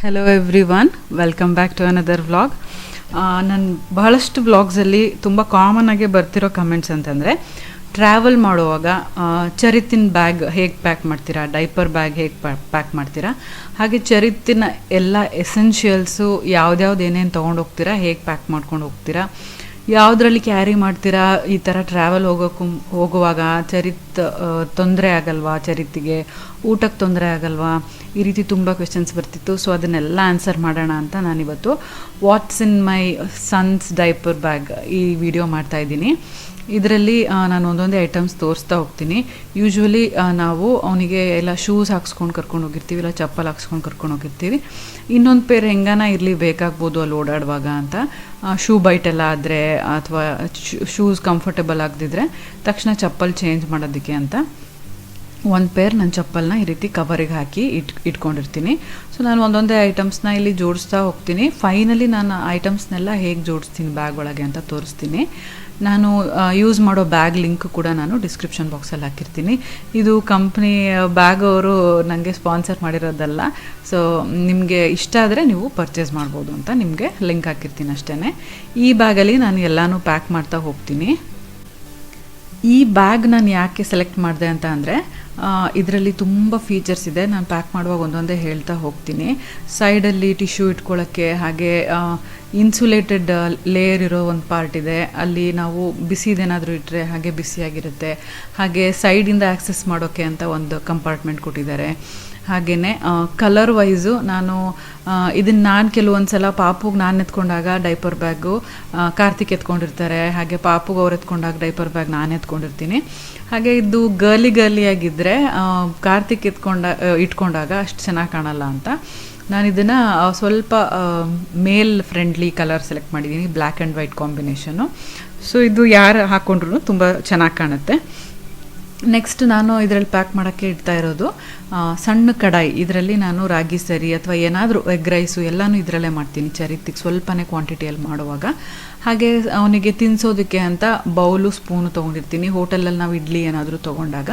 Hello everyone, welcome back to another vlog. ನಾನು ಬಹಳಷ್ಟು ವ್ಲಾಗ್ಸಲ್ಲಿ ತುಂಬ ಕಾಮನ್ನಾಗೆ ಬರ್ತಿರೋ ಕಮೆಂಟ್ಸ್ ಅಂತಂದರೆ, ಟ್ರಾವೆಲ್ ಮಾಡುವಾಗ ಚರಿತ್ತಿನ ಬ್ಯಾಗ್ ಹೇಗೆ ಪ್ಯಾಕ್ ಮಾಡ್ತೀರಾ, ಡೈಪರ್ ಬ್ಯಾಗ್ ಹೇಗೆ ಪ್ಯಾಕ್ ಮಾಡ್ತೀರಾ, ಹಾಗೆ ಚರಿತ್ತಿನ ಎಲ್ಲ ಎಸೆನ್ಷಿಯಲ್ಸು ಯಾವ್ದ್ಯಾವ್ದು ಏನೇನು ತೊಗೊಂಡು ಹೋಗ್ತೀರಾ, ಹೇಗೆ ಪ್ಯಾಕ್ ಮಾಡ್ಕೊಂಡು ಹೋಗ್ತೀರಾ, ಯಾವುದ್ರಲ್ಲಿ ಕ್ಯಾರಿ ಮಾಡ್ತೀರಾ, ಈ ಥರ ಟ್ರಾವೆಲ್ ಹೋಗುವಾಗ ತೊಂದರೆ ಆಗಲ್ವಾ, ಚರಿತ್ತಿಗೆ ಊಟಕ್ಕೆ ತೊಂದರೆ ಆಗಲ್ವಾ, ಈ ರೀತಿ ತುಂಬ ಕ್ವೆಶನ್ಸ್ ಬರ್ತಿತ್ತು. ಸೊ ಅದನ್ನೆಲ್ಲ ಆನ್ಸರ್ ಮಾಡೋಣ ಅಂತ ನಾನಿವತ್ತು ವಾಟ್ಸ್ ಇನ್ ಮೈ ಸನ್ಸ್ ಡೈಪರ್ ಬ್ಯಾಗ್ ಈ ವಿಡಿಯೋ ಮಾಡ್ತಾಯಿದ್ದೀನಿ. ಇದರಲ್ಲಿ ನಾನು ಒಂದೊಂದೇ ಐಟಮ್ಸ್ ತೋರಿಸ್ತಾ ಹೋಗ್ತೀನಿ. ಯೂಶ್ವಲಿ ನಾವು ಅವನಿಗೆ ಎಲ್ಲ ಶೂಸ್ ಹಾಕ್ಸ್ಕೊಂಡು ಕರ್ಕೊಂಡು ಹೋಗಿರ್ತೀವಿ, ಇಲ್ಲ ಚಪ್ಪಲ್ ಹಾಕ್ಸ್ಕೊಂಡು ಕರ್ಕೊಂಡು ಹೋಗಿರ್ತೀವಿ. ಇನ್ನೊಂದು ಪೇರ್ ಹೆಂಗಾನ ಇರಲಿ ಬೇಕಾಗ್ಬೋದು ಅಲ್ಲಿ ಓಡಾಡುವಾಗ ಅಂತ. ಶೂ ಬೈಟ್ ಎಲ್ಲ ಆದರೆ ಅಥವಾ ಶೂಸ್ ಕಂಫರ್ಟೇಬಲ್ ಆಗದಿದ್ರೆ ತಕ್ಷಣ ಚಪ್ಪಲ್ ಚೇಂಜ್ ಮಾಡೋದಕ್ಕೆ ಅಂತ ಒಂದು ಪೇರ್ ನನ್ನ ಚಪ್ಪಲ್ನ ಈ ರೀತಿ ಕವರಿಗೆ ಹಾಕಿ ಇಟ್ಕೊಂಡಿರ್ತೀನಿ. ಸೊ ನಾನು ಒಂದೊಂದೇ ಐಟಮ್ಸ್ನ ಇಲ್ಲಿ ಜೋಡಿಸ್ತಾ ಹೋಗ್ತೀನಿ. ಫೈನಲಿ ನಾನು ಐಟಮ್ಸ್ನೆಲ್ಲ ಹೇಗೆ ಜೋಡಿಸ್ತೀನಿ ಬ್ಯಾಗ್ ಒಳಗೆ ಅಂತ ತೋರಿಸ್ತೀನಿ. ನಾನು ಯೂಸ್ ಮಾಡೋ ಬ್ಯಾಗ್ ಲಿಂಕ್ ಕೂಡ ನಾನು ಡಿಸ್ಕ್ರಿಪ್ಷನ್ ಬಾಕ್ಸಲ್ಲಿ ಹಾಕಿರ್ತೀನಿ. ಇದು ಕಂಪ್ನಿ ಬ್ಯಾಗ್ ಅವರು ನನಗೆ ಸ್ಪಾನ್ಸರ್ ಮಾಡಿರೋದಲ್ಲ. ಸೊ ನಿಮಗೆ ಇಷ್ಟ ಆದರೆ ನೀವು ಪರ್ಚೇಸ್ ಮಾಡ್ಬೋದು ಅಂತ ನಿಮಗೆ ಲಿಂಕ್ ಹಾಕಿರ್ತೀನಿ ಅಷ್ಟೇ. ಈ ಬ್ಯಾಗಲ್ಲಿ ನಾನು ಎಲ್ಲನೂ ಪ್ಯಾಕ್ ಮಾಡ್ತಾ ಹೋಗ್ತೀನಿ. ಈ ಬ್ಯಾಗ್ ನಾನು ಯಾಕೆ ಸೆಲೆಕ್ಟ್ ಮಾಡಿದೆ ಅಂತ ಅಂದರೆ, ಇದರಲ್ಲಿ ತುಂಬ ಫೀಚರ್ಸ್ ಇದೆ. ನಾನು ಪ್ಯಾಕ್ ಮಾಡುವಾಗ ಒಂದೊಂದೇ ಹೇಳ್ತಾ ಹೋಗ್ತೀನಿ. ಸೈಡಲ್ಲಿ ಟಿಶ್ಯೂ ಇಟ್ಕೊಳ್ಳೋಕ್ಕೆ, ಹಾಗೆ ಇನ್ಸುಲೇಟೆಡ್ ಲೇಯರ್ ಇರೋ ಒಂದು ಪಾರ್ಟ್ ಇದೆ, ಅಲ್ಲಿ ನಾವು ಬಿಸಿದೇನಾದರೂ ಇಟ್ಟರೆ ಹಾಗೆ ಬಿಸಿಯಾಗಿರುತ್ತೆ. ಹಾಗೆ ಸೈಡಿಂದ ಆ್ಯಕ್ಸೆಸ್ ಮಾಡೋಕ್ಕೆ ಅಂತ ಒಂದು ಕಂಪಾರ್ಟ್ಮೆಂಟ್ ಕೊಟ್ಟಿದ್ದಾರೆ. ಹಾಗೆಯೇ ಕಲರ್ ವೈಸು ನಾನು ಕೆಲವೊಂದು ಸಲ ಪಾಪುಗೆ ನಾನು ಎತ್ಕೊಂಡಾಗ ಡೈಪರ್ ಬ್ಯಾಗು ಕಾರ್ತಿಕ್ ಎತ್ಕೊಂಡಿರ್ತಾರೆ, ಹಾಗೆ ಪಾಪುಗೆ ಅವ್ರು ಎತ್ಕೊಂಡಾಗ ಡೈಪರ್ ಬ್ಯಾಗ್ ನಾನು ಎತ್ಕೊಂಡಿರ್ತೀನಿ. ಹಾಗೆ ಇದು ಗರ್ಲಿಯಾಗಿದ್ದರೆ ಕಾರ್ತಿಕ್ ಇಟ್ಕೊಂಡಾಗ ಅಷ್ಟು ಚೆನ್ನಾಗಿ ಕಾಣಲ್ಲ ಅಂತ ನಾನು ಇದನ್ನು ಸ್ವಲ್ಪ ಮೇಲ್ ಫ್ರೆಂಡ್ಲಿ ಕಲರ್ ಸೆಲೆಕ್ಟ್ ಮಾಡಿದ್ದೀನಿ, black and white combination. So ಇದು ಯಾರು ಹಾಕ್ಕೊಂಡ್ರೂ ತುಂಬ ಚೆನ್ನಾಗಿ ಕಾಣುತ್ತೆ. ನೆಕ್ಸ್ಟ್ ನಾನು ಇದರಲ್ಲಿ ಪ್ಯಾಕ್ ಮಾಡೋಕ್ಕೆ ಇಡ್ತಾ ಇರೋದು ಸಣ್ಣ ಕಡಾಯಿ. ಇದರಲ್ಲಿ ನಾನು ರಾಗಿ ಸರಿ ಅಥವಾ ಏನಾದರೂ ಎಗ್ ರೈಸು ಎಲ್ಲನೂ ಇದರಲ್ಲೇ ಮಾಡ್ತೀನಿ, ಚರಿತ್ತಿಗೆ ಸ್ವಲ್ಪನೇ ಕ್ವಾಂಟಿಟಿಯಲ್ಲಿ ಮಾಡುವಾಗ. ಹಾಗೆ ಅವನಿಗೆ ತಿನ್ನಿಸೋದಕ್ಕೆ ಅಂತ ಬೌಲು ಸ್ಪೂನು ತೊಗೊಂಡಿರ್ತೀನಿ. ಹೋಟೆಲಲ್ಲಿ ನಾವು ಇಡ್ಲಿ ಏನಾದರೂ ತೊಗೊಂಡಾಗ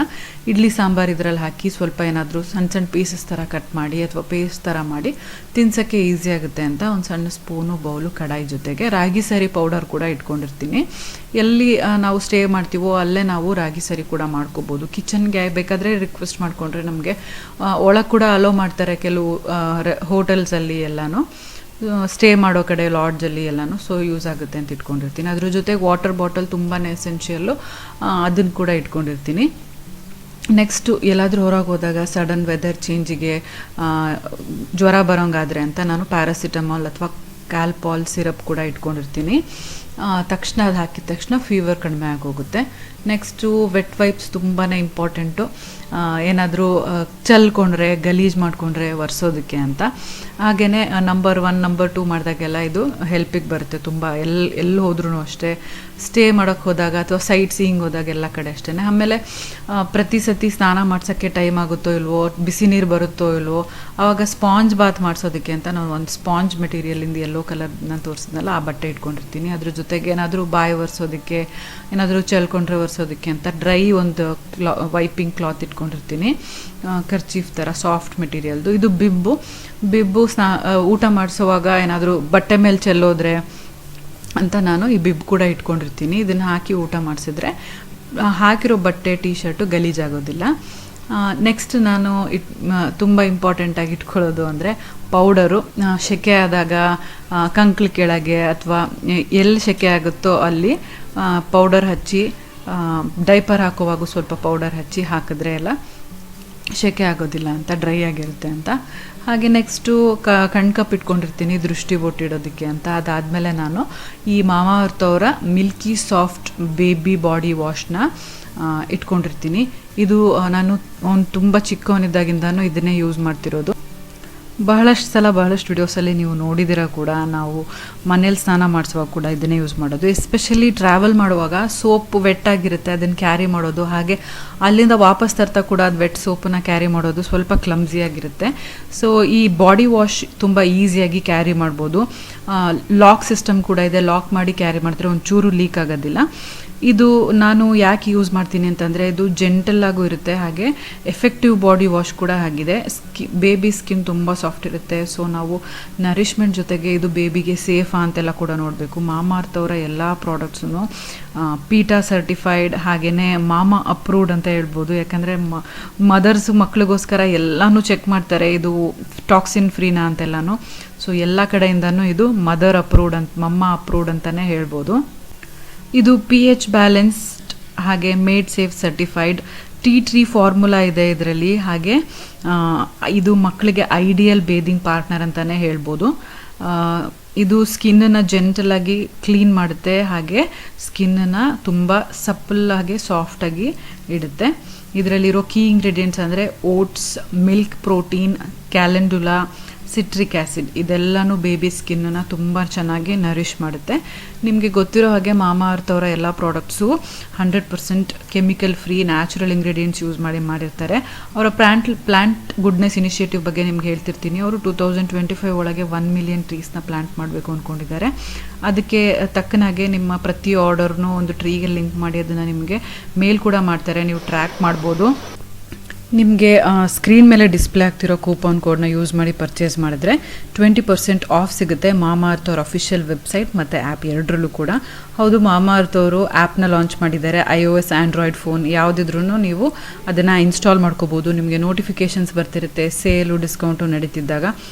ಇಡ್ಲಿ ಸಾಂಬಾರು ಇದರಲ್ಲಿ ಹಾಕಿ ಸ್ವಲ್ಪ ಏನಾದರೂ ಸಣ್ಣ ಪೀಸಸ್ ಥರ ಕಟ್ ಮಾಡಿ ಅಥವಾ ಪೇಸ್ಟ್ ಥರ ಮಾಡಿ ತಿನ್ಸೋಕ್ಕೆ ಈಸಿ ಆಗುತ್ತೆ ಅಂತ ಒಂದು ಸಣ್ಣ ಸ್ಪೂನು ಬೌಲು ಕಡಾಯಿ ಜೊತೆಗೆ ರಾಗಿ ಸರಿ ಪೌಡರ್ ಕೂಡ ಇಟ್ಕೊಂಡಿರ್ತೀನಿ. ಎಲ್ಲಿ ನಾವು ಸ್ಟೇ ಮಾಡ್ತೀವೋ ಅಲ್ಲೇ ನಾವು ರಾಗಿ ಸರಿ ಕೂಡ ಮಾಡ್ಕೋಬೋದು. ಕಿಚನ್ಗೆ ಬೇಕಾದರೆ ರಿಕ್ವೆಸ್ಟ್ ಮಾಡಿಕೊಂಡ್ರೆ ನಮಗೆ ಒಳಗೆ ಕೂಡ ಅಲೋ ಮಾಡ್ತಾರೆ ಕೆಲವು ಹೋಟೆಲ್ಸಲ್ಲಿ ಎಲ್ಲನೂ, ಸ್ಟೇ ಮಾಡೋ ಕಡೆ ಲಾಡ್ಜಲ್ಲಿ ಎಲ್ಲನೂ. ಸೊ ಯೂಸ್ ಆಗುತ್ತೆ ಅಂತ ಇಟ್ಕೊಂಡಿರ್ತೀನಿ. ಅದ್ರ ಜೊತೆಗೆ ವಾಟರ್ ಬಾಟಲ್ ತುಂಬಾ ಎಸೆನ್ಷಿಯಲ್ಲು, ಅದನ್ನು ಕೂಡ ಇಟ್ಕೊಂಡಿರ್ತೀನಿ. ನೆಕ್ಸ್ಟು ಎಲ್ಲಾದರೂ ಹೊರಗೆ ಹೋದಾಗ ಸಡನ್ ವೆದರ್ ಚೇಂಜಿಗೆ ಜ್ವರ ಬರೋಂಗಾದರೆ ಅಂತ ನಾನು ಪ್ಯಾರಾಸಿಟಮಾಲ್ ಅಥವಾ ಕ್ಯಾಲ್ಪಾಲ್ ಸಿರಪ್ ಕೂಡ ಇಟ್ಕೊಂಡಿರ್ತೀನಿ. ತಕ್ಷಣ ಅದು ಹಾಕಿದ ತಕ್ಷಣ ಫೀವರ್ ಕಡಿಮೆ ಆಗೋಗುತ್ತೆ. ನೆಕ್ಸ್ಟು ವೆಟ್ ವೈಪ್ಸ್ ತುಂಬಾ ಇಂಪಾರ್ಟೆಂಟು. ಏನಾದರೂ ಚಲ್ಕೊಂಡ್ರೆ ಗಲೀಜು ಮಾಡಿಕೊಂಡ್ರೆ ಒರೆಸೋದಕ್ಕೆ ಅಂತ. ಹಾಗೆಯೇ ನಂಬರ್ 1 ನಂಬರ್ 2 ಮಾಡಿದಾಗೆಲ್ಲ ಇದು ಹೆಲ್ಪಿಗೆ ಬರುತ್ತೆ ತುಂಬ. ಎಲ್ಲಿ ಹೋದ್ರೂ ಅಷ್ಟೇ, ಸ್ಟೇ ಮಾಡೋಕ್ಕೆ ಹೋದಾಗ ಅಥವಾ ಸೈಟ್ ಸೀಯಿಂಗ್ ಹೋದಾಗ ಎಲ್ಲ ಕಡೆ ಅಷ್ಟೇ. ಆಮೇಲೆ ಪ್ರತಿ ಸತಿ ಸ್ನಾನ ಮಾಡ್ಸೋಕ್ಕೆ ಟೈಮ್ ಆಗುತ್ತೋ ಇಲ್ವೋ, ಬಿಸಿ ನೀರು ಬರುತ್ತೋ ಇಲ್ವೋ, ಆವಾಗ ಸ್ಪಾಂಜ್ ಬಾತ್ ಮಾಡಿಸೋದಕ್ಕೆ ಅಂತ ನಾನು ಒಂದು ಸ್ಪಾಂಜ್ ಮೆಟೀರಿಯಲಿಂದ ಯೆಲ್ಲೋ ಕಲರ್ ನಾನು ತೋರಿಸಿದ್ನಲ್ಲ ಆ ಬಟ್ಟೆ ಇಟ್ಕೊಂಡಿರ್ತೀನಿ. ಅದ್ರ ಜೊತೆಗೆ ಏನಾದರೂ ಬಾಯಿ ಒರೆಸೋದಕ್ಕೆ, ಏನಾದರೂ ಚಲ್ಕೊಂಡ್ರೆ ಒರೆಸೋದಕ್ಕೆ ಅಂತ ಡ್ರೈ ಒಂದು ವೈಪಿಂಗ್ ಕ್ಲಾತ್ ಇಟ್ಕೊಂಡಿರ್ತೀನಿ, ಕರ್ಚೀಫ್ ಥರ ಸಾಫ್ಟ್ ಮೆಟೀರಿಯಲ್ದು. ಇದು ಬಿಬ್ಬು ಊಟ ಮಾಡಿಸೋವಾಗ ಏನಾದರೂ ಬಟ್ಟೆ ಮೇಲೆ ಚೆಲ್ಲೋದ್ರೆ ಅಂತ ನಾನು ಈ ಬಿಬ್ ಕೂಡ ಇಟ್ಕೊಂಡಿರ್ತೀನಿ. ಇದನ್ನು ಹಾಕಿ ಊಟ ಮಾಡಿಸಿದ್ರೆ ಹಾಕಿರೋ ಬಟ್ಟೆ ಟೀ ಶರ್ಟು ಗಲೀಜಾಗೋದಿಲ್ಲ. ನೆಕ್ಸ್ಟ್ ನಾನು ತುಂಬ ಇಂಪಾರ್ಟೆಂಟಾಗಿ ಇಟ್ಕೊಳ್ಳೋದು ಅಂದರೆ ಪೌಡರು. ಸೆಕೆ ಆದಾಗ ಕಂಕ್ಳು ಕೆಳಗೆ ಅಥವಾ ಎಲ್ಲಿ ಸೆಕೆ ಆಗುತ್ತೋ ಅಲ್ಲಿ ಪೌಡರ್ ಹಚ್ಚಿ, ಡೈಪರ್ ಹಾಕುವಾಗ ಸ್ವಲ್ಪ ಪೌಡರ್ ಹಚ್ಚಿ ಹಾಕಿದ್ರೆ ಎಲ್ಲ ಸೆಕೆ ಆಗೋದಿಲ್ಲ ಅಂತ, ಡ್ರೈ ಆಗಿರುತ್ತೆ ಅಂತ. ಹಾಗೆ ನೆಕ್ಸ್ಟು ಕಣ್ಕಪ್ ಇಟ್ಕೊಂಡಿರ್ತೀನಿ ದೃಷ್ಟಿ ಬೊಟ್ಟಿಡೋದಕ್ಕೆ ಅಂತ. ಅದಾದಮೇಲೆ ನಾನು ಈ ಮಾಮಾಅರ್ತ್ ಅವರ ಮಿಲ್ಕಿ ಸಾಫ್ಟ್ ಬೇಬಿ ಬಾಡಿ ವಾಶ್ನ ಇಟ್ಕೊಂಡಿರ್ತೀನಿ. ಇದು ನಾನು ತುಂಬ ಚಿಕ್ಕವನಿದ್ದಾಗಿಂದನೂ ಇದನ್ನೇ ಯೂಸ್ ಮಾಡ್ತಿರೋದು. ಬಹಳಷ್ಟು ಸಲ ಬಹಳಷ್ಟು ವಿಡಿಯೋಸಲ್ಲಿ ನೀವು ನೋಡಿದಿರ ಕೂಡ, ನಾವು ಮನೇಲಿ ಸ್ನಾನ ಮಾಡಿಸುವಾಗ ಕೂಡ ಇದನ್ನೇ ಯೂಸ್ ಮಾಡೋದು. ಎಸ್ಪೆಷಲಿ ಟ್ರಾವೆಲ್ ಮಾಡುವಾಗ ಸೋಪ್ ವೆಟ್ ಆಗಿರುತ್ತೆ, ಅದನ್ನು ಕ್ಯಾರಿ ಮಾಡೋದು, ಹಾಗೆ ಅಲ್ಲಿಂದ ವಾಪಸ್ ತರ್ತಾ ಕೂಡ ಅದು ವೆಟ್ ಸೋಪನ್ನ ಕ್ಯಾರಿ ಮಾಡೋದು ಸ್ವಲ್ಪ ಕ್ಲಮ್ಸಿಯಾಗಿರುತ್ತೆ. ಸೊ ಈ ಬಾಡಿ ವಾಶ್ ತುಂಬ ಈಸಿಯಾಗಿ ಕ್ಯಾರಿ ಮಾಡ್ಬೋದು. ಲಾಕ್ ಸಿಸ್ಟಮ್ ಕೂಡ ಇದೆ, ಲಾಕ್ ಮಾಡಿ ಕ್ಯಾರಿ ಮಾಡಿದ್ರೆ ಒಂಚೂರು ಲೀಕ್ ಆಗೋದಿಲ್ಲ. ಇದು ನಾನು ಯಾಕೆ ಯೂಸ್ ಮಾಡ್ತೀನಿ ಅಂತಂದರೆ ಇದು ಜೆಂಟಲ್ ಆಗೂ ಇರುತ್ತೆ, ಹಾಗೆ ಎಫೆಕ್ಟಿವ್ ಬಾಡಿ ವಾಶ್ ಕೂಡ ಆಗಿದೆ. ಬೇಬಿ ಸ್ಕಿನ್ ತುಂಬ ಸಾಫ್ಟ್ ಇರುತ್ತೆ. ಸೊ ನಾವು ನರಿಷ್ಮೆಂಟ್ ಜೊತೆಗೆ ಇದು ಬೇಬಿಗೆ ಸೇಫಾ ಅಂತೆಲ್ಲ ಕೂಡ ನೋಡಬೇಕು. ಮಾಮಾಅರ್ತ್ ಅವರ ಎಲ್ಲ ಪ್ರಾಡಕ್ಟ್ಸೂ ಪೀಟಾ ಸರ್ಟಿಫೈಡ್, ಹಾಗೆಯೇ ಮಾಮಾ ಅಪ್ರೂವ್ಡ್ ಅಂತ ಹೇಳ್ಬೋದು. ಯಾಕಂದರೆ ಮದರ್ಸ್ ಮಕ್ಳಿಗೋಸ್ಕರ ಎಲ್ಲನೂ ಚೆಕ್ ಮಾಡ್ತಾರೆ, ಇದು ಟಾಕ್ಸಿನ್ ಫ್ರೀನಾ ಅಂತೆಲ್ಲನೂ. ಸೊ ಎಲ್ಲ ಕಡೆಯಿಂದನೂ ಇದು ಮದರ್ ಅಪ್ರೂವ್ಡ್ ಅಂತ, ಮಮ್ಮ ಅಪ್ರೂವ್ಡ್ ಅಂತಲೇ ಹೇಳ್ಬೋದು. ಇದು pH ಬ್ಯಾಲೆನ್ಸ್ಡ್ ಹಾಗೆ made safe certified, tea tree formula ಇದೆ ಇದರಲ್ಲಿ. ಹಾಗೆ ಇದು ಮಕ್ಕಳಿಗೆ ಐಡಿಯಲ್ ಬೇದಿಂಗ್ ಪಾರ್ಟ್ನರ್ ಅಂತಲೇ ಹೇಳ್ಬೋದು. ಇದು ಸ್ಕಿನ್ನನ್ನು ಜೆಂಟಲಾಗಿ ಕ್ಲೀನ್ ಮಾಡುತ್ತೆ, ಹಾಗೆ ಸ್ಕಿನ್ನನ್ನು ತುಂಬ ಸಪ್ಪಲಾಗಿ ಸಾಫ್ಟಾಗಿ ಇಡುತ್ತೆ. ಇದರಲ್ಲಿರೋ ಕೀ ಇಂಗ್ರೀಡಿಯೆಂಟ್ಸ್ ಅಂದರೆ oats, milk protein, calendula, citric acid, ಇದೆಲ್ಲನೂ ಬೇಬಿ ಸ್ಕಿನ್ನನ್ನು ತುಂಬ ಚೆನ್ನಾಗಿ ನರಿಷ್ ಮಾಡುತ್ತೆ. ನಿಮಗೆ ಗೊತ್ತಿರೋ ಹಾಗೆ ಮಾಮಾಅರ್ತ್ ಅವರ ಎಲ್ಲ products 100% chemical free, natural ingredients use ಮಾಡಿರ್ತಾರೆ. ಅವರ ಪ್ಲ್ಯಾಂಟ್ ಗುಡ್ನೆಸ್ ಇನಿಷಿಯೇಟಿವ್ ಬಗ್ಗೆ ನಿಮ್ಗೆ ಹೇಳ್ತಿರ್ತೀನಿ. ಅವರು 2025 ಒಳಗೆ 1 ಮಿಲಿಯನ್ ಟ್ರೀಸ್ನ ಪ್ಲ್ಯಾಂಟ್ ಮಾಡಬೇಕು ಅಂದ್ಕೊಂಡಿದ್ದಾರೆ. ಅದಕ್ಕೆ ತಕ್ಕನಾಗೆ ನಿಮ್ಮ ಪ್ರತಿ ಆರ್ಡರ್ನೂ ಒಂದು ಟ್ರೀಗೆ ಲಿಂಕ್ ಮಾಡಿ ಅದನ್ನು ನಿಮಗೆ ಮೇಲ್ ಕೂಡ ಮಾಡ್ತಾರೆ, ನೀವು ಟ್ರ್ಯಾಕ್ ಮಾಡ್ಬೋದು. ನಿಮಗೆ ಸ್ಕ್ರೀನ್ ಮೇಲೆ ಡಿಸ್ಪ್ಲೇ ಆಗ್ತಿರೋ ಕೂಪನ್ ಕೋಡ್ನ ಯೂಸ್ ಮಾಡಿ ಪರ್ಚೇಸ್ ಮಾಡಿದ್ರೆ 20% ಆಫ್ ಸಿಗುತ್ತೆ ಮಾಮಾಅರ್ತ್ ಅವ್ರ ಅಫಿಷಿಯಲ್ ವೆಬ್ಸೈಟ್ ಮತ್ತು ಆ್ಯಪ್ ಎರಡರಲ್ಲೂ ಕೂಡ. ಹೌದು, ಮಾಮಾಅರ್ತ್ ಅವರು ಆ್ಯಪ್ನ ಲಾಂಚ್ ಮಾಡಿದ್ದಾರೆ. iOS, ಆ್ಯಂಡ್ರಾಯ್ಡ್ ಫೋನ್ ಯಾವುದಿದ್ರೂ ನೀವು ಅದನ್ನು ಇನ್ಸ್ಟಾಲ್ ಮಾಡ್ಕೋಬೋದು. ನಿಮಗೆ ನೋಟಿಫಿಕೇಷನ್ಸ್ ಬರ್ತಿರುತ್ತೆ ಸೇಲು, ಡಿಸ್ಕೌಂಟು ನಡೀತಿದ್ದಾಗ.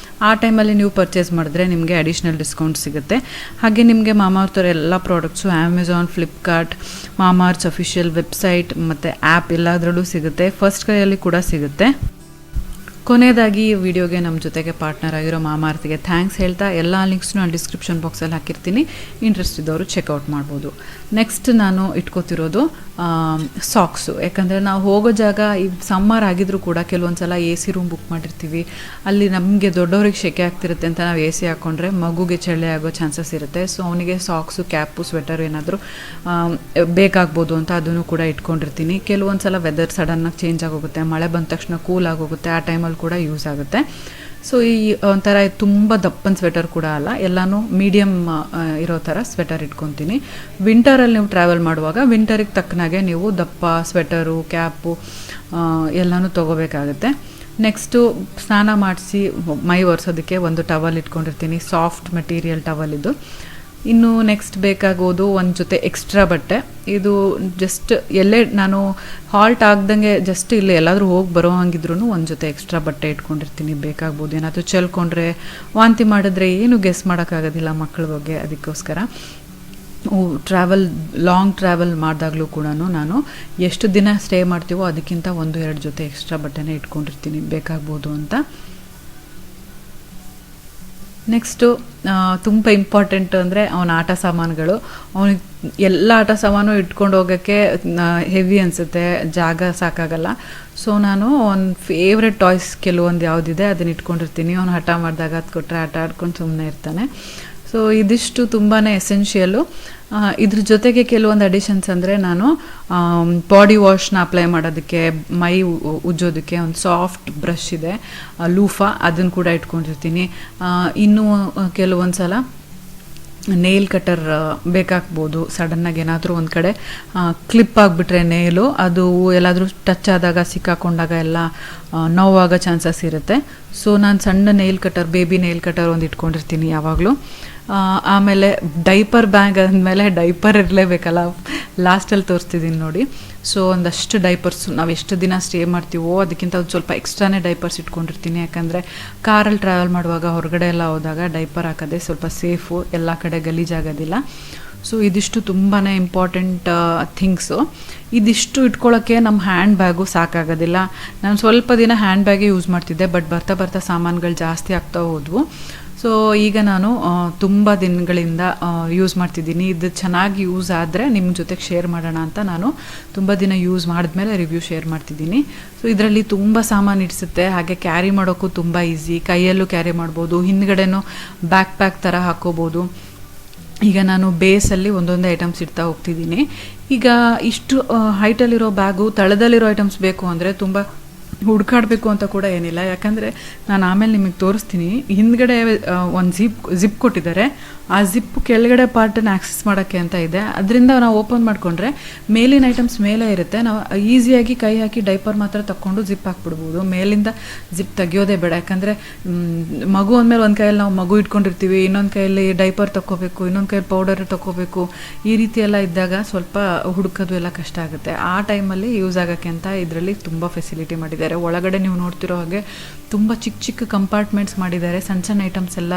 ಆ ಟೈಮಲ್ಲಿ ನೀವು ಪರ್ಚೇಸ್ ಮಾಡಿದ್ರೆ ನಿಮಗೆ ಅಡಿಷ್ನಲ್ ಡಿಸ್ಕೌಂಟ್ ಸಿಗುತ್ತೆ. ಹಾಗೆ ನಿಮಗೆ ಮಾಮಾಅರ್ತ್ ಅವರ ಎಲ್ಲ products Amazon, Flipkart, Mamaearth official website ಮತ್ತು ಆ್ಯಪ್ ಎಲ್ಲದರಲ್ಲೂ ಸಿಗುತ್ತೆ. ಫಸ್ಟ್ ಕೈಯಲ್ಲಿ ಕೂಡ ಸಿಗುತ್ತೆ. ಕೊನೆಯದಾಗಿ ಈ ವಿಡಿಯೋಗೆ ನಮ್ಮ ಜೊತೆಗೆ ಪಾರ್ಟ್ನರ್ ಆಗಿರೋ ಮಾಮಾಅರ್ತ್ಗೆ ಥ್ಯಾಂಕ್ಸ್ ಹೇಳ್ತಾ ಎಲ್ಲ ಲಿಂಕ್ಸ್ನು ನಾನು ಡಿಸ್ಕ್ರಿಪ್ಷನ್ ಬಾಕ್ಸಲ್ಲಿ ಹಾಕಿರ್ತೀನಿ, ಇಂಟ್ರೆಸ್ಟ್ ಇದ್ದವರು ಚೆಕ್ಔಟ್ ಮಾಡ್ಬೋದು. ನೆಕ್ಸ್ಟ್ ನಾನು ಇಟ್ಕೋತಿರೋದು ಸಾಕ್ಸು. ಯಾಕಂದರೆ ನಾವು ಹೋಗೋ ಜಾಗ ಈ ಸಮ್ಮರ್ ಆಗಿದ್ರೂ ಕೂಡ ಕೆಲವೊಂದು ಸಲ AC ರೂಮ್ ಬುಕ್ ಮಾಡಿರ್ತೀವಿ, ಅಲ್ಲಿ ನಮಗೆ ದೊಡ್ಡವ್ರಿಗೆ ಸೆಕೆ ಆಗ್ತಿರುತ್ತೆ ಅಂತ ನಾವು AC ಹಾಕ್ಕೊಂಡ್ರೆ ಮಗುಗೆ ಚಳಿ ಆಗೋ ಚಾನ್ಸಸ್ ಇರುತ್ತೆ. ಸೊ ಅವನಿಗೆ ಸಾಕ್ಸು, ಕ್ಯಾಪು, ಸ್ವೆಟರ್ ಏನಾದರೂ ಬೇಕಾಗ್ಬೋದು ಅಂತ ಅದನ್ನು ಕೂಡ ಇಟ್ಕೊಂಡಿರ್ತೀನಿ. ಕೆಲವೊಂದು ಸಲ ವೆದರ್ ಸಡನ್ನಾಗಿ ಚೇಂಜ್ ಆಗೋಗುತ್ತೆ, ಮಳೆ ಬಂದ ತಕ್ಷಣ ಕೂಲ್ ಆಗೋಗುತ್ತೆ, ಆ ಟೈಮಲ್ಲಿ ಕೂಡ ಯೂಸ್ ಆಗುತ್ತೆ. ಸೊ ಈ ಒಂಥರ ತುಂಬ ದಪ್ಪನ ಸ್ವೆಟರ್ ಕೂಡ ಅಲ್ಲ, ಎಲ್ಲನೂ ಮೀಡಿಯಮ್ ಇರೋ ಥರ ಸ್ವೆಟರ್ ಇಟ್ಕೊತೀನಿ. ವಿಂಟರಲ್ಲಿ ನೀವು ಟ್ರಾವೆಲ್ ಮಾಡುವಾಗ ವಿಂಟರಿಗೆ ತಕ್ಕನಾಗೆ ನೀವು ದಪ್ಪ ಸ್ವೆಟರು, ಕ್ಯಾಪು ಎಲ್ಲನೂ ತೊಗೋಬೇಕಾಗುತ್ತೆ. ನೆಕ್ಸ್ಟು ಸ್ನಾನ ಮಾಡಿಸಿ ಮೈ ಒರೆಸೋದಕ್ಕೆ ಒಂದು ಟವಲ್ ಇಟ್ಕೊಂಡಿರ್ತೀನಿ, ಸಾಫ್ಟ್ ಮೆಟೀರಿಯಲ್ ಟವಲ್ ಇದು. ಇನ್ನು ನೆಕ್ಸ್ಟ್ ಬೇಕಾಗೋದು ಒಂದು ಜೊತೆ ಎಕ್ಸ್ಟ್ರಾ ಬಟ್ಟೆ. ಇದು ಜಸ್ಟ್ ಎಲ್ಲೇ ನಾನು ಹಾಲ್ಟ್ ಆಗ್ದಂಗೆ ಜಸ್ಟ್ ಇಲ್ಲಿ ಎಲ್ಲಾದರೂ ಹೋಗಿ ಬರೋ ಹಂಗಿದ್ರೂ ಒಂದು ಜೊತೆ ಎಕ್ಸ್ಟ್ರಾ ಬಟ್ಟೆ ಇಟ್ಕೊಂಡಿರ್ತೀನಿ, ಬೇಕಾಗ್ಬೋದು. ಏನಾದರೂ ಚೆಲ್ಕೊಂಡ್ರೆ, ವಾಂತಿ ಮಾಡಿದ್ರೆ ಏನು ಗೆಸ್ ಮಾಡೋಕ್ಕಾಗೋದಿಲ್ಲ ಮಕ್ಕಳ ಬಗ್ಗೆ. ಅದಕ್ಕೋಸ್ಕರ ಲಾಂಗ್ ಟ್ರಾವೆಲ್ ಮಾಡಿದಾಗಲೂ ಕೂಡ ನಾನು ಎಷ್ಟು ದಿನ ಸ್ಟೇ ಮಾಡ್ತೀವೋ ಅದಕ್ಕಿಂತ 1-2 ಜೊತೆ ಎಕ್ಸ್ಟ್ರಾ ಬಟ್ಟೆನೇ ಇಟ್ಕೊಂಡಿರ್ತೀನಿ, ಬೇಕಾಗ್ಬೋದು ಅಂತ. ನೆಕ್ಸ್ಟು ತುಂಬ ಇಂಪಾರ್ಟೆಂಟ್ ಅಂದರೆ ಅವನ ಆಟ ಸಾಮಾನುಗಳು. ಅವನಿಗೆ ಎಲ್ಲ ಆಟ ಸಾಮಾನು ಇಟ್ಕೊಂಡು ಹೋಗೋಕ್ಕೆ ಹೆವಿ ಅನಿಸುತ್ತೆ, ಜಾಗ ಸಾಕಾಗಲ್ಲ. ಸೊ ನಾನು ಒಂದು ಫೇವ್ರೆಟ್ ಟಾಯ್ಸ್ ಕೆಲವೊಂದು ಯಾವುದಿದೆ ಅದನ್ನ ಇಟ್ಕೊಂಡಿರ್ತೀನಿ. ಅವನು ಹಠ ಮಾಡಿದಾಗ ಅದು ಕೊಟ್ಟರೆ ಆಟ ಆಡ್ಕೊಂಡು ಸುಮ್ಮನೆ ಇರ್ತಾನೆ. ಸೊ ಇದಿಷ್ಟು ತುಂಬಾ ಎಸೆನ್ಷಿಯಲ್ಲು. ಇದ್ರ ಜೊತೆಗೆ ಕೆಲವೊಂದು ಅಡಿಷನ್ಸ್ ಅಂದರೆ ನಾನು ಬಾಡಿ ವಾಶ್ನ ಅಪ್ಲೈ ಮಾಡೋದಕ್ಕೆ, ಮೈ ಉಜ್ಜೋದಕ್ಕೆ ಒಂದು ಸಾಫ್ಟ್ ಬ್ರಷ್ ಇದೆ, ಲೂಫಾ, ಅದನ್ನು ಕೂಡ ಇಟ್ಕೊಂಡಿರ್ತೀನಿ. ಇನ್ನೂ ಕೆಲವೊಂದು ಸಲ ನೇಲ್ ಕಟರ್ ಬೇಕಾಗ್ಬೋದು. ಸಡನ್ನಾಗಿ ಏನಾದರೂ ಒಂದು ಕಡೆ ಕ್ಲಿಪ್ ಆಗಿಬಿಟ್ರೆ ನೇಲು, ಅದು ಎಲ್ಲಾದರೂ ಟಚ್ ಆದಾಗ, ಸಿಕ್ಕಾಕೊಂಡಾಗ ಎಲ್ಲ ನೋವಾಗೋ ಚಾನ್ಸಸ್ ಇರುತ್ತೆ. ಸೊ ನಾನು ಸಣ್ಣ nail cutter, baby nail cutter ಒಂದು ಇಟ್ಕೊಂಡಿರ್ತೀನಿ ಯಾವಾಗಲೂ. ಆಮೇಲೆ ಡೈಪರ್ ಬ್ಯಾಗ್ ಅಂದಮೇಲೆ ಡೈಪರ್ ಇರಲೇಬೇಕಲ್ಲ, ಲಾಸ್ಟಲ್ಲಿ ತೋರಿಸ್ತಿದ್ದೀನಿ ನೋಡಿ. ಸೊ ಒಂದಷ್ಟು ಡೈಪರ್ಸ್ ನಾವು ಎಷ್ಟು ದಿನ ಸ್ಟೇ ಮಾಡ್ತೀವೋ ಅದಕ್ಕಿಂತ ಒಂದು ಸ್ವಲ್ಪ ಎಕ್ಸ್ಟ್ರಾನೇ ಡೈಪರ್ಸ್ ಇಟ್ಕೊಂಡಿರ್ತೀನಿ. ಯಾಕಂದರೆ ಕಾರಲ್ಲಿ ಟ್ರಾವೆಲ್ ಮಾಡುವಾಗ ಹೊರಗಡೆ ಎಲ್ಲ ಹೋದಾಗ ಡೈಪರ್ ಹಾಕೋದೇ ಸ್ವಲ್ಪ ಸೇಫು, ಎಲ್ಲ ಕಡೆ ಗಲೀಜಾಗೋದಿಲ್ಲ. ಸೊ ಇದಿಷ್ಟು ತುಂಬಾ ಇಂಪಾರ್ಟೆಂಟ್ ಥಿಂಗ್ಸು. ಇದಿಷ್ಟು ಇಟ್ಕೊಳ್ಳೋಕ್ಕೆ ನಮ್ಮ ಹ್ಯಾಂಡ್ ಬ್ಯಾಗು ಸಾಕಾಗೋದಿಲ್ಲ. ನಾನು ಸ್ವಲ್ಪ ದಿನ ಹ್ಯಾಂಡ್ ಬ್ಯಾಗೇ ಯೂಸ್ ಮಾಡ್ತಿದ್ದೆ, ಬಟ್ ಬರ್ತಾ ಬರ್ತಾ ಸಾಮಾನುಗಳು ಜಾಸ್ತಿ ಆಗ್ತಾ ಹೋದ್ವು. ಸೊ ಈಗ ನಾನು ತುಂಬ ದಿನಗಳಿಂದ ಯೂಸ್ ಮಾಡ್ತಿದ್ದೀನಿ. ಇದು ಚೆನ್ನಾಗಿ ಯೂಸ್ ಆದರೆ ನಿಮ್ಮ ಜೊತೆಗೆ ಶೇರ್ ಮಾಡೋಣ ಅಂತ ನಾನು ತುಂಬ ದಿನ ಯೂಸ್ ಮಾಡಿದ್ಮೇಲೆ ರಿವ್ಯೂ ಶೇರ್ ಮಾಡ್ತಿದ್ದೀನಿ. ಸೊ ಇದರಲ್ಲಿ ತುಂಬ ಸಾಮಾನು ಇಡಿಸುತ್ತೆ, ಹಾಗೆ ಕ್ಯಾರಿ ಮಾಡೋಕ್ಕೂ ತುಂಬ ಈಸಿ, ಕೈಯಲ್ಲೂ ಕ್ಯಾರಿ ಮಾಡ್ಬೋದು, ಹಿಂದ್ಗಡೆನೂ ಬ್ಯಾಕ್ ಪ್ಯಾಕ್ ಥರ ಹಾಕ್ಕೋಬೋದು. ಈಗ ನಾನು ಬೇಸಲ್ಲಿ ಒಂದೊಂದೇ ಐಟಮ್ಸ್ ಇಡ್ತಾ ಹೋಗ್ತಿದ್ದೀನಿ. ಈಗ ಇಷ್ಟು ಹೈಟಲ್ಲಿರೋ ಬ್ಯಾಗು, ತಳದಲ್ಲಿರೋ ಐಟಮ್ಸ್ ಬೇಕು ಅಂದರೆ ತುಂಬ ಹುಡುಕಾಡಬೇಕು ಅಂತ ಕೂಡ ಏನಿಲ್ಲ. ಯಾಕಂದರೆ ನಾನು ಆಮೇಲೆ ನಿಮಗೆ ತೋರಿಸ್ತೀನಿ. ಹಿಂದ್ಗಡೆ ಒಂದು ಜಿಪ್ ಕೊಟ್ಟಿದ್ದಾರೆ. ಆ ಜಿಪ್ ಕೆಳಗಡೆ ಪಾರ್ಟನ್ನು ಆಕ್ಸೆಸ್ ಮಾಡೋಕ್ಕೆ ಅಂತ ಇದೆ. ಅದರಿಂದ ನಾವು ಓಪನ್ ಮಾಡಿಕೊಂಡ್ರೆ ಮೇಲಿನ ಐಟಮ್ಸ್ ಮೇಲೆ ಇರುತ್ತೆ. ನಾವು ಈಸಿಯಾಗಿ ಕೈ ಹಾಕಿ ಡೈಪರ್ ಮಾತ್ರ ತಗೊಂಡು ಜಿಪ್ ಹಾಕ್ಬಿಡ್ಬೋದು. ಮೇಲಿಂದ ಜಿಪ್ ತೆಗಿಯೋದೇ ಬೇಡ. ಯಾಕಂದರೆ ಮಗು ಅಂದಮೇಲೆ ಒಂದು ಕೈಯಲ್ಲಿ ನಾವು ಮಗು ಇಟ್ಕೊಂಡಿರ್ತೀವಿ, ಇನ್ನೊಂದು ಕೈಯಲ್ಲಿ ಡೈಪರ್ ತಗೋಬೇಕು, ಇನ್ನೊಂದು ಕೈಯಲ್ಲಿ ಪೌಡರ್ ತಗೋಬೇಕು. ಈ ರೀತಿ ಎಲ್ಲ ಇದ್ದಾಗ ಸ್ವಲ್ಪ ಹುಡುಕೋದು ಎಲ್ಲ ಕಷ್ಟ ಆಗುತ್ತೆ. ಆ ಟೈಮಲ್ಲಿ ಯೂಸ್ ಆಗೋಕ್ಕೆ ಅಂತ ಇದರಲ್ಲಿ ತುಂಬ ಫೆಸಿಲಿಟಿ ಮಾಡಿದ್ದಾರೆ. ಒಳಗಡೆ ನೀವು ನೋಡ್ತಿರೋ ಹಾಗೆ ತುಂಬ ಚಿಕ್ಕ ಚಿಕ್ಕ ಕಂಪಾರ್ಟ್ಮೆಂಟ್ಸ್ ಮಾಡಿದ್ದಾರೆ. ಸಣ್ಣ ಸಣ್ಣ ಐಟಮ್ಸ್ ಎಲ್ಲ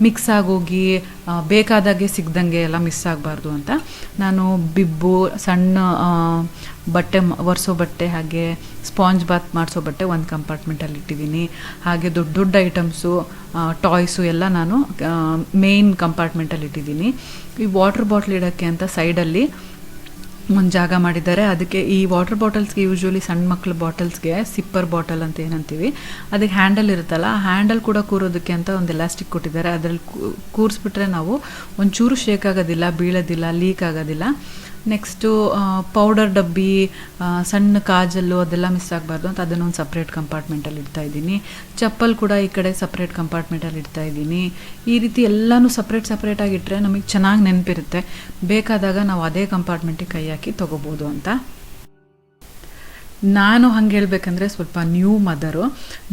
ಮಿಕ್ಸ್ ಆಗೋಗಿ ಬೇಕಾದಾಗೆ ಸಿಗ್ದಂಗೆ ಎಲ್ಲ ಮಿಸ್ ಆಗಬಾರ್ದು ಅಂತ ನಾನು ಬಿಬ್ಬು, ಸಣ್ಣ ಬಟ್ಟೆ ಒರೆಸೋ ಬಟ್ಟೆ, ಹಾಗೆ ಸ್ಪಾಂಜ್ ಬಾತ್ ಮಾಡಿಸೋ ಬಟ್ಟೆ ಒಂದು ಕಂಪಾರ್ಟ್ಮೆಂಟಲ್ಲಿ ಇಟ್ಟಿದ್ದೀನಿ. ಹಾಗೆ ದೊಡ್ಡ ದೊಡ್ಡ ಐಟಮ್ಸು, ಟಾಯ್ಸು ಎಲ್ಲ ನಾನು ಮೇಯ್ನ್ ಕಂಪಾರ್ಟ್ಮೆಂಟಲ್ಲಿ ಇಟ್ಟಿದ್ದೀನಿ. ಈ ವಾಟರ್ ಬಾಟ್ಲ್ ಇಡೋಕ್ಕೆ ಅಂತ ಸೈಡಲ್ಲಿ ಒಂದು ಜಾಗ ಮಾಡಿದ್ದಾರೆ. ಅದಕ್ಕೆ ಈ ವಾಟರ್ ಬಾಟಲ್ಸ್ಗೆ ಯೂಶ್ವಲಿ ಸಣ್ಣ ಮಕ್ಕಳ ಬಾಟಲ್ಸ್ಗೆ ಸಿಪ್ಪರ್ ಬಾಟಲ್ ಅಂತ ಏನಂತೀವಿ, ಅದಕ್ಕೆ ಹ್ಯಾಂಡಲ್ ಇರುತ್ತಲ್ಲ, ಆ ಹ್ಯಾಂಡಲ್ ಕೂಡ ಕೂರೋದಕ್ಕೆ ಅಂತ ಒಂದು ಎಲಾಸ್ಟಿಕ್ ಕೊಟ್ಟಿದ್ದಾರೆ. ಅದರಲ್ಲಿ ಕೂರಿಸ್ಬಿಟ್ರೆ ನಾವು ಒಂಚೂರು ಶೇಕ್ ಆಗೋದಿಲ್ಲ, ಬೀಳೋದಿಲ್ಲ, ಲೀಕ್ ಆಗೋದಿಲ್ಲ. ನೆಕ್ಸ್ಟು ಪೌಡರ್ ಡಬ್ಬಿ, ಸಣ್ಣ ಕಾಜಲ್ಲು ಅದೆಲ್ಲ ಮಿಸ್ ಆಗಬಾರ್ದು ಅಂತ ಅದನ್ನೊಂದು ಸಪ್ರೇಟ್ ಕಂಪಾರ್ಟ್ಮೆಂಟಲ್ಲಿ ಇಡ್ತಾಯಿದ್ದೀನಿ. ಚಪ್ಪಲ್ ಕೂಡ ಈ ಕಡೆ ಸಪ್ರೇಟ್ ಕಂಪಾರ್ಟ್ಮೆಂಟಲ್ಲಿ ಇಡ್ತಾಯಿದ್ದೀನಿ. ಈ ರೀತಿ ಎಲ್ಲನೂ ಸಪ್ರೇಟಾಗಿ ಇಟ್ಟರೆ ನಮಗೆ ಚೆನ್ನಾಗಿ ನೆನಪಿರುತ್ತೆ. ಬೇಕಾದಾಗ ನಾವು ಅದೇ ಕಂಪಾರ್ಟ್ಮೆಂಟಿಗೆ ಕೈ ಹಾಕಿ ತೊಗೋಬೋದು ಅಂತ. ನಾನು ಹಂಗೆ ಹೇಳ್ಬೇಕಂದ್ರೆ ಸ್ವಲ್ಪ ನ್ಯೂ ಮದರು,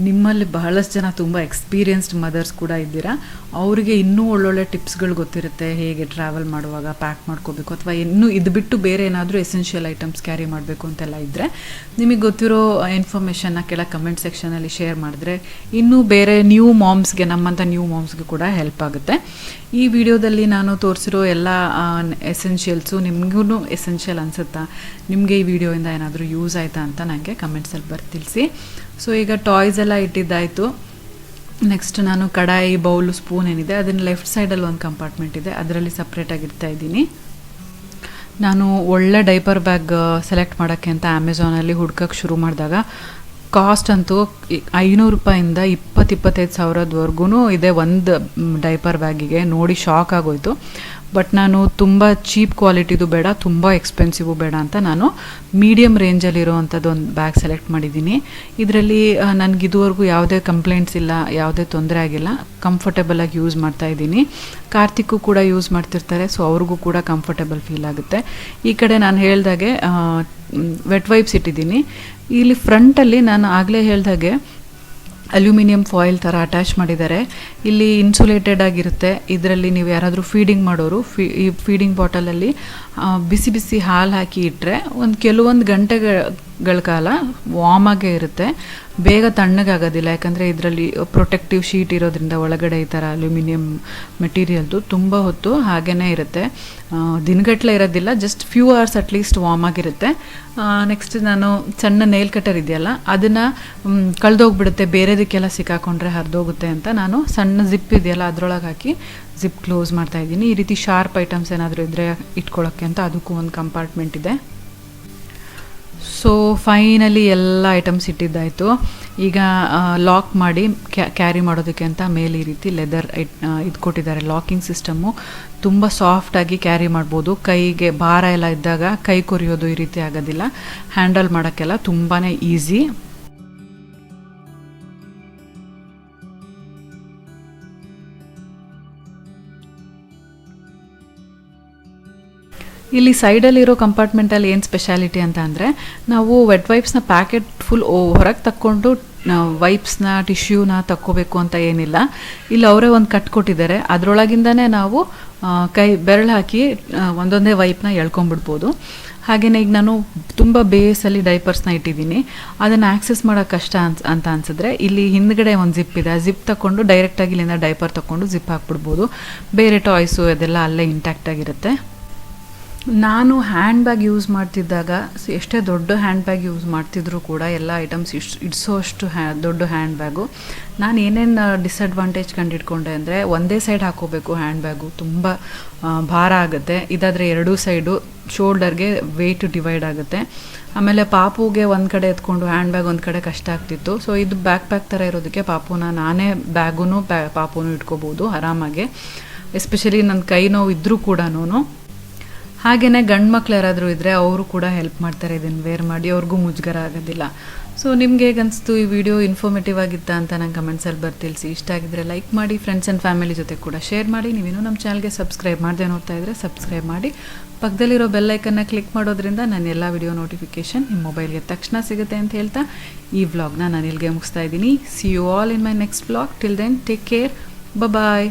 ನಿಮ್ಮಲ್ಲಿ ಬಹಳಷ್ಟು ಜನ ತುಂಬ ಎಕ್ಸ್ಪೀರಿಯನ್ಸ್ಡ್ ಮದರ್ಸ್ ಕೂಡ ಇದ್ದೀರಾ. ಅವರಿಗೆ ಇನ್ನೂ ಒಳ್ಳೊಳ್ಳೆ ಟಿಪ್ಸ್ಗಳು ಗೊತ್ತಿರುತ್ತೆ, ಹೇಗೆ ಟ್ರಾವೆಲ್ ಮಾಡುವಾಗ ಪ್ಯಾಕ್ ಮಾಡ್ಕೋಬೇಕು, ಅಥವಾ ಇನ್ನೂ ಇದು ಬಿಟ್ಟು ಬೇರೆ ಏನಾದರೂ ಎಸೆನ್ಷಿಯಲ್ ಐಟಮ್ಸ್ ಕ್ಯಾರಿ ಮಾಡಬೇಕು ಅಂತೆಲ್ಲ ಇದ್ದರೆ ನಿಮಗೆ ಗೊತ್ತಿರೋ ಇನ್ಫಾರ್ಮೇಷನ್ನ ಕೆಳಗೆ ಕಮೆಂಟ್ ಸೆಕ್ಷನಲ್ಲಿ ಶೇರ್ ಮಾಡಿದ್ರೆ ಇನ್ನೂ ಬೇರೆ ನ್ಯೂ ಮಾಮ್ಸ್ಗೆ, ನಮ್ಮಂಥ ನ್ಯೂ ಮಾಮ್ಸ್ಗೆ ಕೂಡ ಹೆಲ್ಪ್ ಆಗುತ್ತೆ. ಈ ವಿಡಿಯೋದಲ್ಲಿ ನಾನು ತೋರಿಸಿರೋ ಎಲ್ಲ ಎಸೆನ್ಷಿಯಲ್ಸು ನಿಮಗೂ ಎಸೆನ್ಷಿಯಲ್ ಅನಿಸುತ್ತಾ, ನಿಮಗೆ ಈ ವಿಡಿಯೋಯಿಂದ ಏನಾದರೂ ಯೂಸ್ ಆಯಿತಾ ಅಂತ ನನಗೆ ಕಮೆಂಟ್ಸಲ್ಲಿ ತಿಳಿಸಿ. ಸೊ ಈಗ ಟಾಯ್ಸ್ ಎಲ್ಲ ಇಟ್ಟಿದ್ದಾಯಿತು. ನೆಕ್ಸ್ಟ್ ನಾನು ಕಡಾಯಿ, ಬೌಲು, ಸ್ಪೂನ್ ಏನಿದೆ ಅದನ್ನು ಲೆಫ್ಟ್ ಸೈಡಲ್ಲಿ ಒಂದು ಕಂಪಾರ್ಟ್ಮೆಂಟ್ ಇದೆ, ಅದರಲ್ಲಿ ಸಪ್ರೇಟಾಗಿ ಇಡ್ತಾ ಇದ್ದೀನಿ. ನಾನು ಒಳ್ಳೆ ಡೈಪರ್ ಬ್ಯಾಗ್ ಸೆಲೆಕ್ಟ್ ಮಾಡೋಕ್ಕೆ ಅಂತ ಅಮೆಝಾನಲ್ಲಿ ಹುಡ್ಕೋಕ್ಕೆ ಶುರು ಮಾಡಿದಾಗ ಕಾಸ್ಟ್ ಅಂತೂ 500 ರೂಪಾಯಿಂದ 20-25 ಸಾವಿರದವರೆಗೂ ಇದೆ ಒಂದು ಡೈಪರ್ ಬ್ಯಾಗಿಗೆ. ನೋಡಿ ಶಾಕ್ ಆಗೋಯ್ತು. ಬಟ್ ನಾನು ತುಂಬ ಚೀಪ್ ಕ್ವಾಲಿಟಿದು ಬೇಡ, ತುಂಬ ಎಕ್ಸ್ಪೆನ್ಸಿವು ಬೇಡ ಅಂತ ನಾನು ಮೀಡಿಯಮ್ ರೇಂಜಲ್ಲಿರೋ ಅಂಥದ್ದು ಒಂದು ಬ್ಯಾಗ್ ಸೆಲೆಕ್ಟ್ ಮಾಡಿದ್ದೀನಿ. ಇದರಲ್ಲಿ ನನಗಿದುವರೆಗೂ ಯಾವುದೇ ಕಂಪ್ಲೇಂಟ್ಸ್ ಇಲ್ಲ, ಯಾವುದೇ ತೊಂದರೆ ಆಗಿಲ್ಲ, ಕಂಫರ್ಟೇಬಲಾಗಿ ಯೂಸ್ ಮಾಡ್ತಾಯಿದ್ದೀನಿ. ಕಾರ್ತಿಕ್ಕು ಕೂಡ ಯೂಸ್ ಮಾಡ್ತಿರ್ತಾರೆ, ಸೊ ಅವ್ರಿಗೂ ಕೂಡ ಕಂಫರ್ಟೇಬಲ್ ಫೀಲ್ ಆಗುತ್ತೆ. ಈ ಕಡೆ ನಾನು ಹೇಳ್ದಾಗೆ ವೆಟ್ ವೈಪ್ಸ್ ಇಟ್ಟಿದ್ದೀನಿ. ಇಲ್ಲಿ ಫ್ರಂಟಲ್ಲಿ ನಾನು ಆಗಲೇ ಹೇಳ್ದಾಗೆ ಅಲ್ಯೂಮಿನಿಯಂ ಫಾಯಿಲ್ ಥರ ಅಟ್ಯಾಚ್ ಮಾಡಿದ್ದಾರೆ. ಇಲ್ಲಿ ಇನ್ಸುಲೇಟೆಡ್ ಆಗಿರುತ್ತೆ. ಇದರಲ್ಲಿ ನೀವು ಯಾರಾದರೂ ಫೀಡಿಂಗ್ ಮಾಡೋರು ಈ ಫೀಡಿಂಗ್ ಬಾಟಲಲ್ಲಿ ಬಿಸಿ ಬಿಸಿ ಹಾಲು ಹಾಕಿ ಇಟ್ಟರೆ ಕೆಲವೊಂದು ಗಂಟೆಗಳ ಕಾಲ ವಾರ್ಮ್ ಆಗೇ ಇರುತ್ತೆ, ಬೇಗ ತಣ್ಣಗಾಗೋದಿಲ್ಲ. ಯಾಕಂದರೆ ಇದರಲ್ಲಿ ಪ್ರೊಟೆಕ್ಟಿವ್ ಶೀಟ್ ಇರೋದ್ರಿಂದ ಒಳಗಡೆ ಈ ಥರ ಅಲ್ಯೂಮಿನಿಯಂ ಮೆಟೀರಿಯಲ್ದು ತುಂಬ ಹೊತ್ತು ಹಾಗೇ ಇರುತ್ತೆ, ದಿನಗಟ್ಟಲೆ ಇರೋದಿಲ್ಲ, just few hours at least warm ಆಗಿರುತ್ತೆ. ನೆಕ್ಸ್ಟ್ ನಾನು ಸಣ್ಣ ನೇಲ್ ಕಟರ್ ಇದೆಯಲ್ಲ ಅದನ್ನು ಕಳೆದೋಗ್ಬಿಡುತ್ತೆ, ಬೇರೆದಕ್ಕೆಲ್ಲ ಸಿಕ್ಕಾಕೊಂಡ್ರೆ ಹರಿದೋಗುತ್ತೆ ಅಂತ ನಾನು ಸಣ್ಣ ಜಿಪ್ ಇದೆಯಲ್ಲ ಅದರೊಳಗೆ ಹಾಕಿ ಜಿಪ್ ಕ್ಲೋಸ್ ಮಾಡ್ತಾಯಿದ್ದೀನಿ. ಈ ರೀತಿ ಶಾರ್ಪ್ ಐಟಮ್ಸ್ ಏನಾದರೂ ಇದ್ದರೆ ಇಟ್ಕೊಳ್ಳೋಕ್ಕೆ ಅಂತ ಅದಕ್ಕೂ ಒಂದು ಕಂಪಾರ್ಟ್ಮೆಂಟ್ ಇದೆ. ಸೊ ಫೈನಲಿ ಎಲ್ಲ ಐಟಮ್ಸ್ ಇಟ್ಟಿದ್ದಾಯಿತು. ಈಗ ಲಾಕ್ ಮಾಡಿ ಕ್ಯಾರಿ ಮಾಡೋದಕ್ಕೆ ಅಂತ ಮೇಲೆ ಈ ರೀತಿ ಲೆದರ್ ಇದು ಕೊಟ್ಟಿದ್ದಾರೆ, ಲಾಕಿಂಗ್ ಸಿಸ್ಟಮ್ಮು. ತುಂಬ ಸಾಫ್ಟಾಗಿ ಕ್ಯಾರಿ ಮಾಡ್ಬೋದು. ಕೈಗೆ ಭಾರ ಎಲ್ಲ ಇದ್ದಾಗ ಕೈ ಕೊರಿಯೋದು ಈ ರೀತಿ ಆಗೋದಿಲ್ಲ, ಹ್ಯಾಂಡಲ್ ಮಾಡೋಕ್ಕೆಲ್ಲ ತುಂಬಾ ಈಸಿ. ಇಲ್ಲಿ ಸೈಡಲ್ಲಿರೋ ಕಂಪಾರ್ಟ್ಮೆಂಟಲ್ಲಿ ಏನು ಸ್ಪೆಷಾಲಿಟಿ ಅಂತ ಅಂದರೆ, ನಾವು ವೆಟ್ ವೈಪ್ಸ್ನ ಪ್ಯಾಕೆಟ್ ಫುಲ್ ಹೊರಗೆ ತಕ್ಕೊಂಡು ವೈಪ್ಸ್ನ, ಟಿಶ್ಯೂನ ತಕ್ಕೋಬೇಕು ಅಂತ ಏನಿಲ್ಲ. ಇಲ್ಲಿ ಅವರೇ ಒಂದು ಕಟ್ ಕೊಟ್ಟಿದ್ದಾರೆ, ಅದರೊಳಗಿಂದನೇ ನಾವು ಬೆರಳು ಹಾಕಿ ಒಂದೊಂದೇ ವೈಪ್ನ ಎಳ್ಕೊಂಬಿಡ್ಬೋದು. ಹಾಗೆಯೇ ಈಗ ನಾನು ತುಂಬ ಬೇಸಲ್ಲಿ ಡೈಪರ್ಸ್ನ ಇಟ್ಟಿದ್ದೀನಿ, ಅದನ್ನು ಆ್ಯಕ್ಸೆಸ್ ಮಾಡೋಕ್ಕೆ ಕಷ್ಟ ಅಂತ ಅನಿಸಿದ್ರೆ ಇಲ್ಲಿ ಹಿಂದ್ಗಡೆ ಒಂದು ಜಿಪ್ ಇದೆ, ಆ ಜಿಪ್ ತಗೊಂಡು ಡೈರೆಕ್ಟಾಗಿ ಇಲ್ಲಿಂದ ಡೈಪರ್ ತಗೊಂಡು ಜಿಪ್ ಹಾಕ್ಬಿಡ್ಬೋದು. ಬೇರೆ ಟಾಯ್ಸು ಅದೆಲ್ಲ ಅಲ್ಲೇ ಇಂಟ್ಯಾಕ್ಟಾಗಿರುತ್ತೆ. ನಾನು ಹ್ಯಾಂಡ್ ಬ್ಯಾಗ್ ಯೂಸ್ ಮಾಡ್ತಿದ್ದಾಗ ಎಷ್ಟೇ ದೊಡ್ಡ ಹ್ಯಾಂಡ್ ಬ್ಯಾಗ್ ಯೂಸ್ ಮಾಡ್ತಿದ್ರೂ ಕೂಡ ಎಲ್ಲ ಐಟಮ್ಸ್ ಇಡಿಸೋ ಅಷ್ಟು ದೊಡ್ಡ ಹ್ಯಾಂಡ್ ಬ್ಯಾಗು. ನಾನು ಏನೇನು ಡಿಸಡ್ವಾಂಟೇಜ್ ಕಂಡಿಡ್ಕೊಂಡೆ ಅಂದರೆ, ಒಂದೇ ಸೈಡ್ ಹಾಕೋಬೇಕು ಹ್ಯಾಂಡ್ ಬ್ಯಾಗು, ತುಂಬ ಭಾರ ಆಗುತ್ತೆ. ಇದಾದರೆ ಎರಡೂ ಸೈಡು ಶೋಲ್ಡರ್ಗೆ ವೆಯ್ಟ್ ಡಿವೈಡ್ ಆಗುತ್ತೆ. ಆಮೇಲೆ ಪಾಪುಗೆ ಒಂದು ಕಡೆ ಎತ್ಕೊಂಡು ಹ್ಯಾಂಡ್ ಬ್ಯಾಗ್ ಒಂದು ಕಡೆ ಕಷ್ಟ ಆಗ್ತಿತ್ತು. ಸೊ ಇದು ಬ್ಯಾಕ್ ಪ್ಯಾಕ್ ಥರ ಇರೋದಕ್ಕೆ ನಾನೇ ಬ್ಯಾಗೂ ಪಾಪುನೂ ಇಟ್ಕೋಬೋದು ಆರಾಮಾಗೆ. ಎಸ್ಪೆಷಲಿ ನನ್ನ ಕೈ ನೋವು ಇದ್ದರೂ ಕೂಡ ಹಾಗೆಯೇ ಗಂಡು ಮಕ್ಳು ಯಾರಾದರೂ ಇದ್ದರೆ ಅವರು ಕೂಡ ಹೆಲ್ಪ್ ಮಾಡ್ತಾರೆ ಇದನ್ನು ವೇರ್ ಮಾಡಿ, ಅವ್ರಿಗೂ ಮುಜುಗರ ಆಗೋದಿಲ್ಲ. ಸೊ ನಿಮ್ಗೆ ಹೇಗೆ ಅನಿಸ್ತು ಈ ವಿಡಿಯೋ? ಇನ್ಫಾರ್ಮೇಟಿವ್ ಆಗಿತ್ತಾ ಅಂತ ನಂಗೆ ಕಮೆಂಟ್ಸಲ್ಲಿ ಬರ್ತಿಲ್ಸಿ. ಇಷ್ಟ ಆಗಿದ್ರೆ ಲೈಕ್ ಮಾಡಿ, ಫ್ರೆಂಡ್ಸ್ ಆ್ಯಂಡ್ ಫ್ಯಾಮಿಲಿ ಜೊತೆ ಕೂಡ ಶೇರ್ ಮಾಡಿ. ನೀವೇನೋ ನಮ್ಮ ಚಾನಲ್ಗೆ ಸಬ್ಸ್ಕ್ರೈಬ್ ಮಾಡದೆ ನೋಡ್ತಾ ಇದ್ದರೆ ಸಬ್ಸ್ಕ್ರೈಬ್ ಮಾಡಿ. ಪಕ್ಕದಲ್ಲಿರೋ ಬೆಲ್ಲೈಕನ್ನ ಕ್ಲಿಕ್ ಮಾಡೋದ್ರಿಂದ ನನ್ನ ಎಲ್ಲ ವಿಡಿಯೋ ನೋಟಿಫಿಕೇಷನ್ ನಿಮ್ಮ ಮೊಬೈಲ್ಗೆ ತಕ್ಷಣ ಸಿಗುತ್ತೆ ಅಂತ ಹೇಳ್ತಾ ಈ ವ್ಲಾಗ್ನ ನಾನು ಇಲ್ಲಿಗೆ ಮುಗಿಸ್ತಾ ಇದ್ದೀನಿ. See you all in my next vlog. Till then take care. Bye.